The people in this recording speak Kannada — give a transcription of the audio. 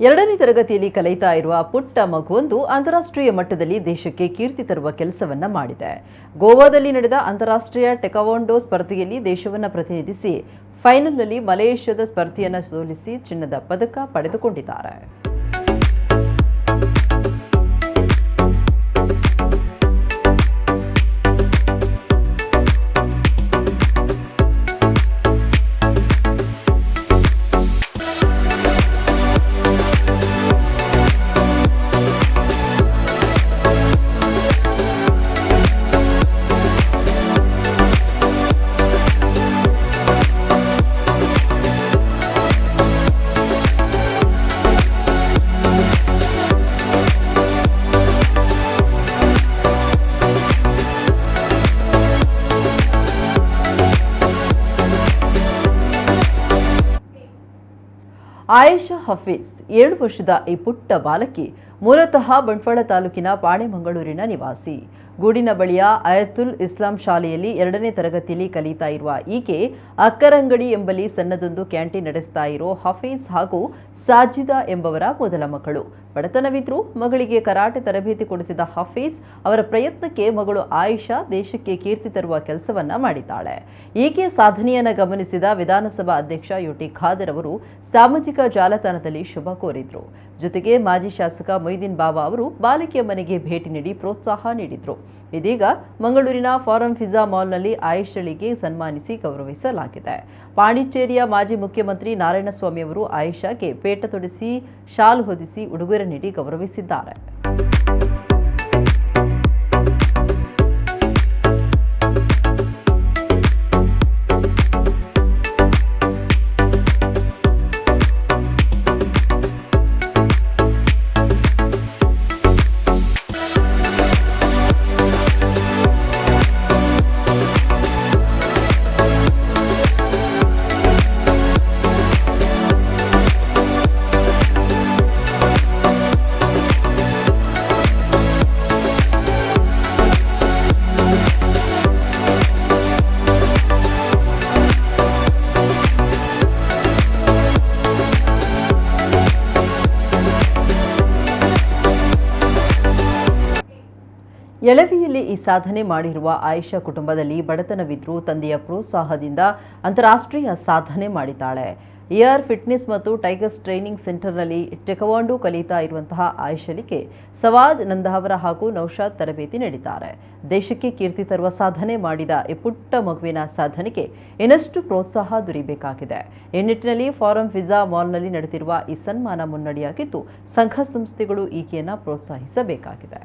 2ನೇ ತರಗತಿಯಲ್ಲಿ ಕಲಿತಾ ಇರುವ ಪುಟ್ಟ ಮಗುವೊಂದು ಅಂತಾರಾಷ್ಟ್ರೀಯ ಮಟ್ಟದಲ್ಲಿ ದೇಶಕ್ಕೆ ಕೀರ್ತಿ ತರುವ ಕೆಲಸವನ್ನ ಮಾಡಿದೆ. ಗೋವಾದಲ್ಲಿ ನಡೆದ ಅಂತಾರಾಷ್ಟ್ರೀಯ ಟೆಕ್ವಾಂಡೋ ಸ್ಪರ್ಧೆಯಲ್ಲಿ ದೇಶವನ್ನು ಪ್ರತಿನಿಧಿಸಿ ಫೈನಲ್ನಲ್ಲಿ ಮಲೇಷ್ಯಾದ ಸ್ಪರ್ಧಿಯನ್ನು ಸೋಲಿಸಿ ಚಿನ್ನದ ಪದಕ ಪಡೆದುಕೊಂಡಿದ್ದಾರೆ. ಆಯೇಷಾ ಹಫೀಜ್ 7 ವರ್ಷದ ಈ ಪುಟ್ಟ ಬಾಲಕಿ ಮೂಲತಃ ಬಂಟ್ವಾಳ ತಾಲೂಕಿನ ಪಾಣೆಮಂಗಳೂರಿನ ನಿವಾಸಿ. ಗೂಡಿನ ಬಳಿಯ ಅಯತುಲ್ ಇಸ್ಲಾಂ ಶಾಲೆಯಲ್ಲಿ 2ನೇ ತರಗತಿಯಲ್ಲಿ ಕಲಿತಾ ಇರುವ ಈಕೆ ಅಕ್ಕರಂಗಡಿ ಎಂಬಲ್ಲಿ ಸಣ್ಣದೊಂದು ಕ್ಯಾಂಟೀನ್ ನಡೆಸ್ತಾ ಇರೋ ಹಫೀಜ್ ಹಾಗೂ ಸಾಜಿದಾ ಎಂಬವರ ಮೊದಲ ಮಗಳು. ಬಡತನವಿದ್ರೂ ಮಗಳಿಗೆ ಕರಾಟೆ ತರಬೇತಿ ಕೊಡಿಸಿದ ಹಫೀಜ್ ಅವರ ಪ್ರಯತ್ನಕ್ಕೆ ಮಗಳು ಆಯೇಷಾ ದೇಶಕ್ಕೆ ಕೀರ್ತಿ ತರುವ ಕೆಲಸವನ್ನ ಮಾಡಿದ್ದಾಳೆ. ಈಕೆ ಸಾಧನೆಯನ್ನ ಗಮನಿಸಿದ ವಿಧಾನಸಭಾ ಅಧ್ಯಕ್ಷ ಯುಟಿ ಖಾದರ್ ಅವರು ಸಾಮಾಜಿಕ ಜಾಲತಾಣದಲ್ಲಿ ಶುಭ ಕೋರಿದ್ರು. ಜೊತೆಗೆ ಮಾಜಿ ಶಾಸಕ ಮೊಯ್ದೀನ್ ಬಾಬಾ ಅವರು ಬಾಲಕಿಯ ಮನೆಗೆ ಭೇಟಿ ನೀಡಿ ಪ್ರೋತ್ಸಾಹ ನೀಡಿದ್ರು. ಇದೀಗ ಮಂಗಳೂರಿನ ಫಾರಂ ಫಿಜಾ ಮಾಲ್ನಲ್ಲಿ ಆಯೇಷಳಿಗೆ ಸನ್ಮಾನಿಸಿ ಗೌರವಿಸಲಾಗಿದೆ. ಪಾಂಡಿಚೇರಿಯ ಮಾಜಿ ಮುಖ್ಯಮಂತ್ರಿ ನಾರಾಯಣಸ್ವಾಮಿ ಅವರು ಆಯೇಷಾಗೆ ಪೇಟ ತೊಡಿಸಿ ಶಾಲು ಹೊದಿಸಿ ಉಡುಗೊರೆ ನೀಡಿ ಗೌರವಿಸಿದ್ದಾರೆ. ಎಳವೆಯಲ್ಲಿ ಈ ಸಾಧನೆ ಮಾಡಿರುವ ಆಯೇಷಾ ಕುಟುಂಬದಲ್ಲಿ ಬಡತನವಿದ್ರೂ ತಂದೆಯ ಪ್ರೋತ್ಸಾಹದಿಂದ ಅಂತಾರಾಷ್ಟ್ರೀಯ ಸಾಧನೆ ಮಾಡಿದ್ದಾಳೆ. ಏಆರ್ ಫಿಟ್ನೆಸ್ ಮತ್ತು ಟೈಗರ್ಸ್ ಟ್ರೈನಿಂಗ್ ಸೆಂಟರ್ನಲ್ಲಿ ಟೆಕ್ವಾಂಡೋ ಕಲಿತಾ ಇರುವಂತಹ ಆಯೇಷಳಿಗೆ ಸವಾದ್ ನಂದಾವರ ಹಾಗೂ ನೌಶಾದ್ ತರಬೇತಿ ನೀಡಿದ್ದಾರೆ. ದೇಶಕ್ಕೆ ಕೀರ್ತಿ ತರುವ ಸಾಧನೆ ಮಾಡಿದ ಈ ಪುಟ್ಟ ಮಗುವಿನ ಸಾಧನೆಗೆ ಇನ್ನಷ್ಟು ಪ್ರೋತ್ಸಾಹ ದೊರೆಯಬೇಕಾಗಿದೆ. ಈ ನಿಟ್ಟಿನಲ್ಲಿ ಫಾರಂ ಫಿಜಾ ಮಾಲ್ನಲ್ಲಿ ನಡೆದಿರುವ ಈ ಸನ್ಮಾನ ಮುನ್ನಡೆಯಾಗಿದ್ದು ಸಂಘ ಸಂಸ್ಥೆಗಳು ಈಕೆಯನ್ನು ಪ್ರೋತ್ಸಾಹಿಸಬೇಕಾಗಿದೆ.